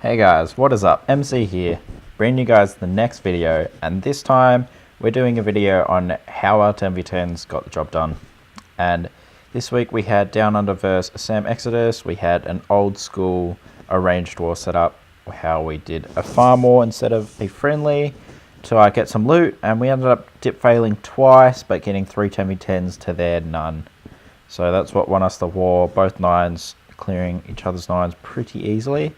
Hey guys, what is up? MC here, bringing you guys the next video, and this time we're doing a video on how our 10v10s got the job done. And this week we had Down Under vs Assam Exodus. We had an old school arranged war setup, how we did a farm war instead of a friendly to get some loot, and we ended up dip failing twice but getting 3 10v10s to their none. So that's what won us the war, both nines clearing each other's nines pretty easily,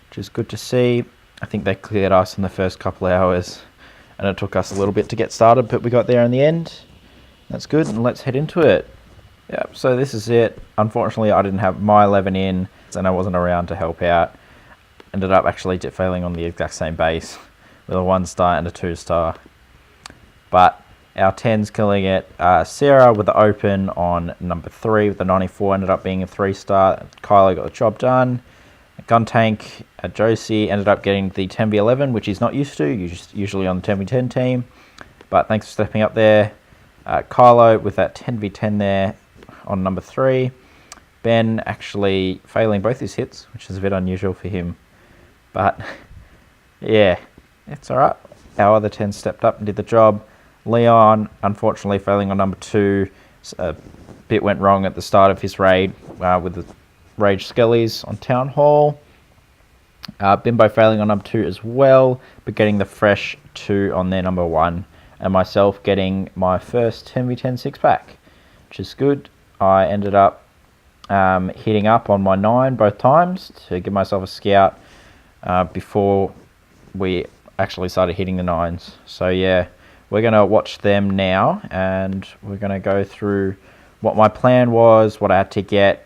which is good to see. I think they cleared us in the first couple of hours, and it took us a little bit to get started, but we got there in the end. That's good, and let's head into it. Yeah, so this is it. Unfortunately, I didn't have my 11 in, and I wasn't around to help out. Ended up actually dip failing on the exact same base with a 1-star and a 2-star. But our 10's killing it. Sarah with the open on number 3 with the 94 ended up being a 3-star. Kylo got the job done. Gun Tank Josie ended up getting the 10v11, which he's not used to, usually on the 10v10 team. But thanks for stepping up there. Kylo with that 10v10 there on number 3. Ben actually failing both his hits, which is a bit unusual for him. But yeah, it's alright. Our other 10 stepped up and did the job. Leon, unfortunately, failing on number 2. A bit went wrong at the start of his raid with the Rage Skellies on Town Hall. Bimbo failing on number 2 as well, but getting the fresh 2 on their number 1. And myself getting my first 10v10 6-pack, which is good. I ended up hitting up on my 9 both times to give myself a scout before we actually started hitting the 9s. So yeah, we're going to watch them now, and we're going to go through what my plan was, what I had to get,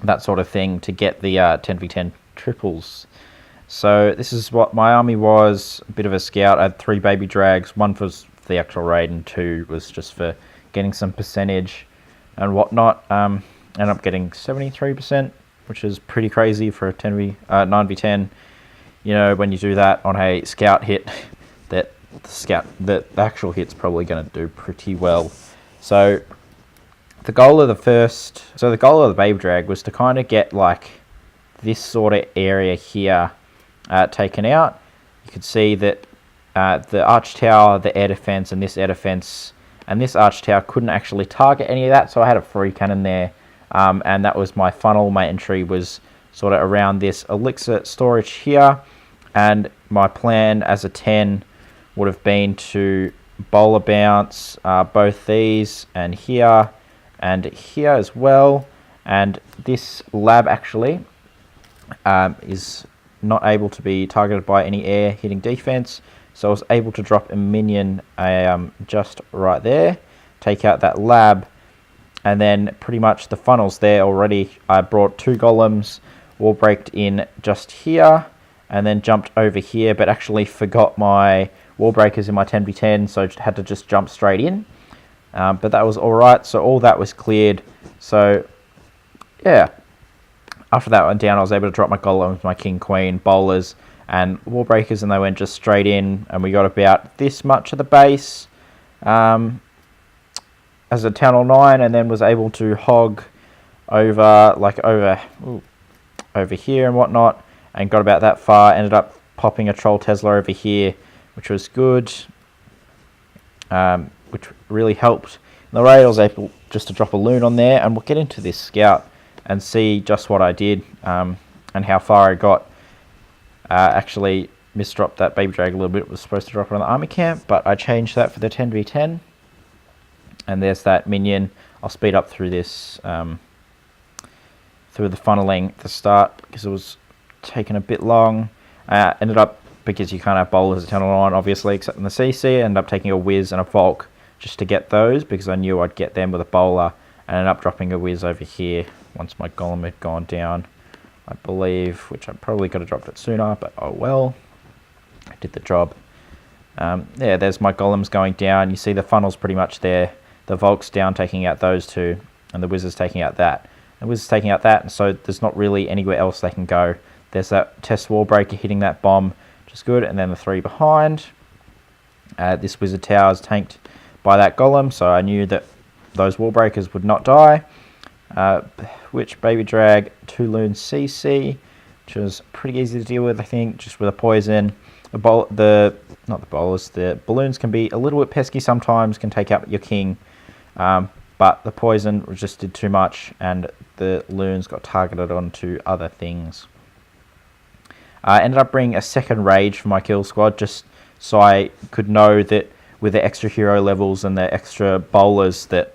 that sort of thing to get the 10v10 triples. So this is what my army was, a bit of a scout. I had 3 baby drags, 1 was for the actual raid and 2 was just for getting some percentage and whatnot. Ended up getting 73%, which is pretty crazy for a 9v10. You know, when you do that on a scout hit, the actual hit's probably going to do pretty well. So the goal of the baby drag was to kind of get like this sort of area here taken out. You could see that the arch tower, the air defense, and this air defense and this arch tower couldn't actually target any of that, so I had a free cannon there, and that was my funnel. My entry was sort of around this elixir storage here, and my plan as a 10 would have been to bowler bounce both these and here as well. And this lab actually is not able to be targeted by any air hitting defense, so I was able to drop a minion just right there, take out that lab, and then pretty much the funnels there already. I brought 2 golems, wall braked in just here, and then jumped over here, but actually forgot my wall breakers in my 10v10, so had to just jump straight in. But that was alright, so all that was cleared. So yeah, after that went down, I was able to drop my golems, my king, queen, bowlers, and wall breakers, and they went just straight in, and we got about this much of the base as a town hall 9, and then was able to hog over here and whatnot, and got about that far. Ended up popping a troll Tesla over here, which was good, which really helped. In the raid, I was able just to drop a loon on there, and we'll get into this scout and see just what I did and how far I got. Actually misdropped that baby drag a little bit. It was supposed to drop it on the army camp, but I changed that for the 10v10. And there's that minion. I'll speed up through this, through the funneling at the start, because it was taking a bit long. Ended up, because you can't have bowlers at 10 on, obviously, except in the CC, ended up taking a whiz and a Volk just to get those, because I knew I'd get them with a bowler, and ended up dropping a whiz over here once my golem had gone down, I believe, which I probably could have dropped it sooner, but oh well, I did the job. Yeah, there's my golems going down. You see the funnel's pretty much there. The Volk's down, taking out those 2, and the wizard's taking out that. The wizard's taking out that, and so there's not really anywhere else they can go. There's that test wall breaker hitting that bomb, which is good, and then the 3 behind. This wizard tower is tanked by that golem, so I knew that those wall breakers would not die. Which baby drag 2 loons CC which was pretty easy to deal with, I think, just with a poison. The balloons can be a little bit pesky sometimes, can take out your king, but the poison just did too much, and the loons got targeted onto other things. I ended up bringing a second rage for my kill squad, just so I could know that with the extra hero levels and the extra bowlers that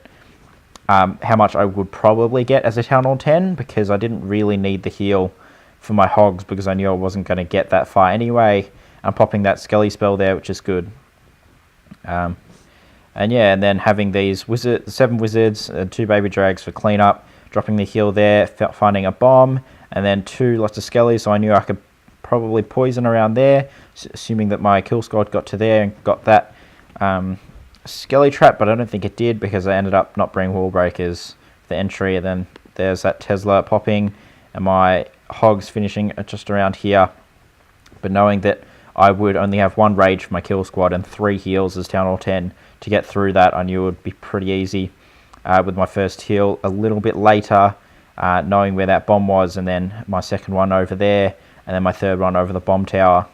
how much I would probably get as a Town Hall 10, because I didn't really need the heal for my hogs because I knew I wasn't going to get that far anyway. I'm popping that Skelly spell there, which is good. And yeah, and then having these 7 wizards and 2 baby drags for cleanup, dropping the heal there, finding a bomb, and then 2 lots of Skellies, so I knew I could probably poison around there, assuming that my kill squad got to there and got that Skelly trap, but I don't think it did because I ended up not bringing wall breakers for the entry. And then there's that Tesla popping and my hogs finishing just around here. But knowing that I would only have 1 rage for my kill squad and 3 heals as Town Hall 10 to get through that, I knew it would be pretty easy. With my first heal a little bit later, knowing where that bomb was, and then my second one over there, and then my third one over the bomb tower.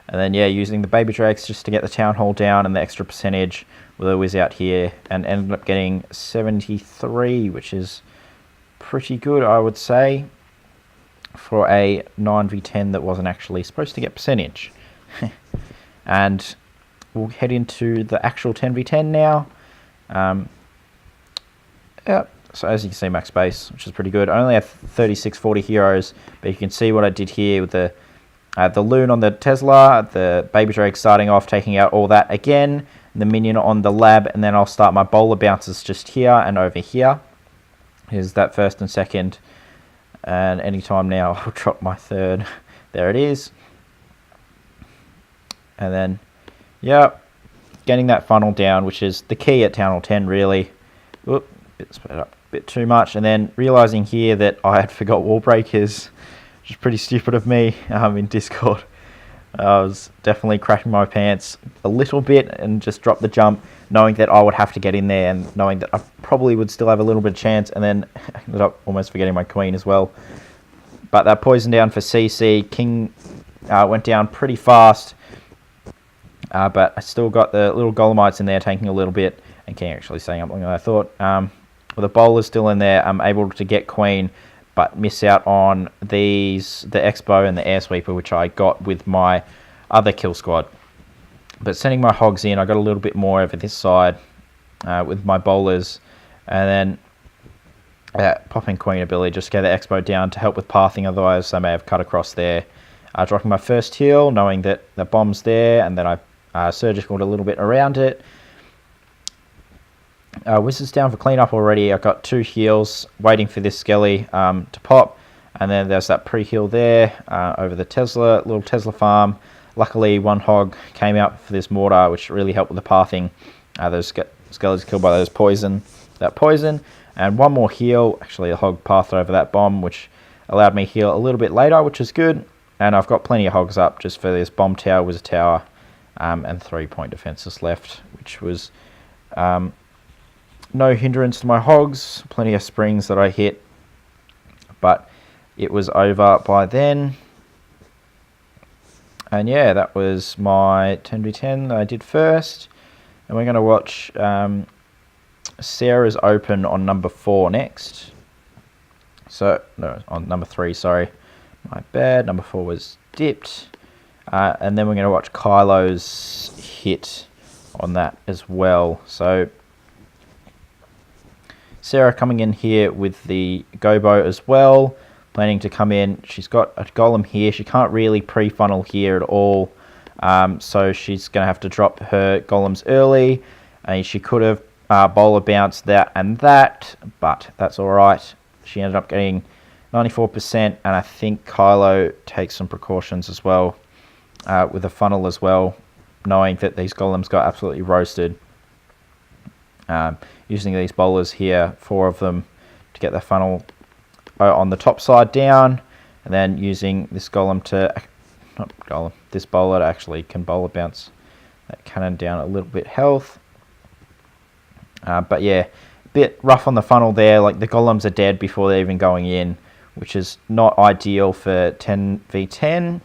And then, yeah, using the baby drags just to get the Town Hall down and the extra percentage with a whiz out here, and ended up getting 73, which is pretty good, I would say, for a 9v10 that wasn't actually supposed to get percentage. And we'll head into the actual 10v10 now. Yep. So as you can see, max base, which is pretty good. I only have 3640 heroes, but you can see what I did here with the loon on the Tesla, the baby drag starting off, taking out all that again, the minion on the lab, and then I'll start my bowler bounces just here and over here. Here's that first and second, and anytime now I'll drop my third. There it is. And then, yeah, getting that funnel down, which is the key at Town Hall 10, really. Oop, bit sped up a bit too much, and then realizing here that I had forgot wall breakers, which is pretty stupid of me in Discord. I was definitely cracking my pants a little bit and just dropped the jump, knowing that I would have to get in there and knowing that I probably would still have a little bit of chance, and then ended up almost forgetting my queen as well. But that poison down for CC. King went down pretty fast, but I still got the little golemites in there taking a little bit, and King actually staying up longer than I thought. With the bowlers still in there, I'm able to get queen, but miss out on the Expo and the Air Sweeper, which I got with my other kill squad. But sending my hogs in, I got a little bit more over this side with my bowlers, and then popping queen ability just to get the Expo down to help with pathing, otherwise I may have cut across there. Dropping my first heal, knowing that the bomb's there, and then I surgicaled a little bit around it. Wizards down for cleanup already. I got 2 heals, waiting for this Skelly to pop, and then there's that pre-heal there over the little Tesla farm. Luckily, 1 hog came out for this mortar, which really helped with the pathing. Those Skellies killed by that poison, and 1 more heal. Actually, a hog pathed over that bomb, which allowed me to heal a little bit later, which is good. And I've got plenty of hogs up just for this bomb tower, wizard tower, and 3-point defenses left, which was no hindrance to my hogs. Plenty of springs that I hit, but it was over by then. And yeah, that was my 10v10 that I did first. And we're going to watch Sarah's Open on number 4 next. So, no, on number 3, sorry. My bad, number 4 was dipped. And then we're going to watch Kylo's hit on that as well. So Sarah coming in here with the Gobo as well, planning to come in. She's got a golem here. She can't really pre-funnel here at all, so she's going to have to drop her golems early. And she could have bowler bounced that and that, but that's all right. She ended up getting 94%, and I think Kylo takes some precautions as well with the funnel as well, knowing that these golems got absolutely roasted. Using these bowlers here, 4 of them, to get the funnel on the top side down, and then using this golem this bowler to actually can bowler bounce that cannon down a little bit health. But yeah, a bit rough on the funnel there, like the golems are dead before they're even going in, which is not ideal for 10v10.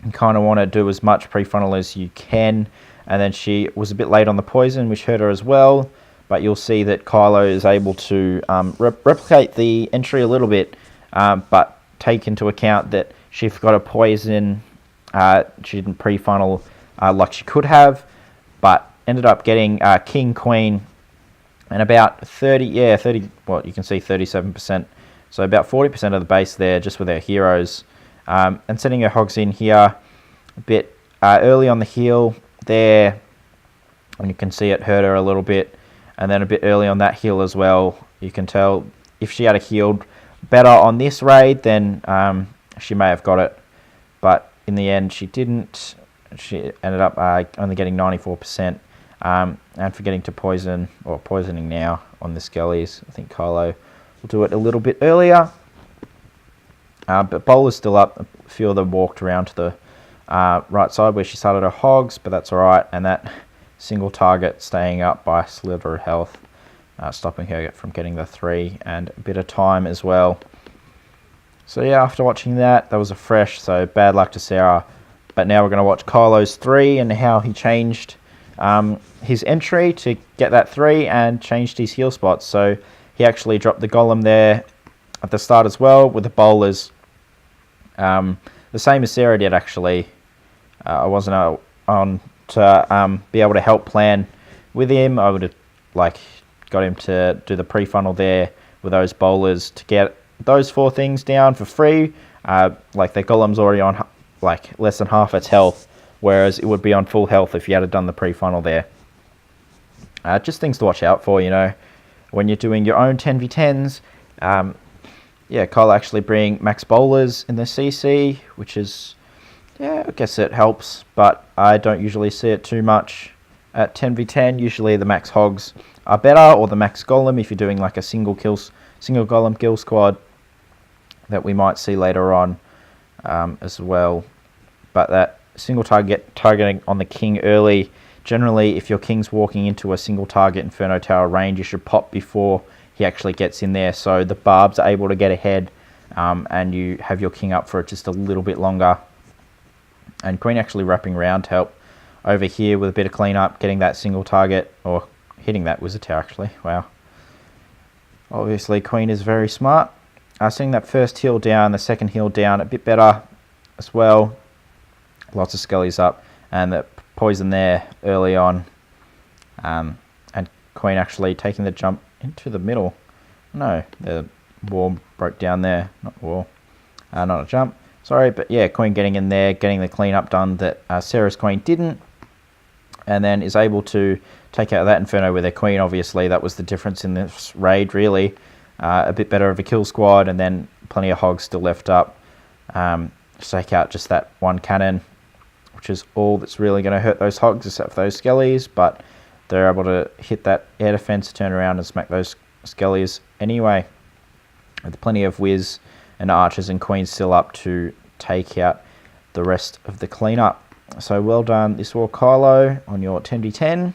You kind of want to do as much prefrontal as you can. And then she was a bit late on the poison, which hurt her as well. But you'll see that Kylo is able to replicate the entry a little bit, but take into account that she forgot a poison. She didn't pre-funnel like she could have, but ended up getting King, Queen, and about 30, well, you can see 37%. So about 40% of the base there just with our heroes. And sending her hogs in here a bit early on the heal there, and you can see it hurt her a little bit. And then a bit early on that heal as well. You can tell if she had healed better on this raid, then she may have got it. But in the end, she didn't. She ended up only getting 94%. And forgetting to poison, or poisoning now on the skellies. I think Kylo will do it a little bit earlier. But Bowl is still up. A few of them walked around to the right side where she started her hogs, but that's alright. And that single target staying up by a sliver of health, stopping her from getting the 3 and a bit of time as well. So yeah, after watching that was a fresh, so bad luck to Sarah. But now we're going to watch Kylo's 3 and how he changed his entry to get that 3 and changed his heal spots. So he actually dropped the golem there at the start as well with the bowlers. The same as Sarah did actually. I wasn't on to be able to help plan with him. I would have got him to do the pre-funnel there with those bowlers to get those 4 things down for free. Like the golem's already on less than half its health, whereas it would be on full health if you had done the pre-funnel there. Just things to watch out for, when you're doing your own 10v10s. Yeah, Kyle actually bring max bowlers in the CC, which is, yeah, I guess it helps, but I don't usually see it too much at 10v10. Usually the max hogs are better, or the max golem if you're doing like a single golem kill squad that we might see later on as well. But that single targeting on the king early, generally if your king's walking into a single target Inferno Tower range, you should pop before he actually gets in there, so the barbs are able to get ahead, and you have your king up for just a little bit longer. And Queen actually wrapping around to help over here with a bit of cleanup, getting that single target, or hitting that wizard tower actually. Wow. Obviously Queen is very smart. Seeing that first heal down, the second heal down a bit better as well. Lots of skellies up, and the poison there early on. And Queen actually taking the jump into the middle. No, the wall broke down there. Not wall. Not a jump. Sorry, but yeah, Queen getting in there, getting the cleanup done that Sarah's Queen didn't, and then is able to take out that Inferno with their Queen. Obviously, that was the difference in this raid, really. A bit better of a kill squad, and then plenty of hogs still left up. Take out just that one cannon, which is all that's really going to hurt those hogs, except for those skellies, but they're able to hit that air defense, turn around and smack those skellies anyway. With plenty of whiz and archers and queens still up to take out the rest of the cleanup. So well done this war, Kylo, on your 10v10.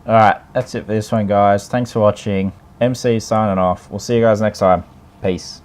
Alright, that's it for this one, guys. Thanks for watching. MC signing off. We'll see you guys next time. Peace.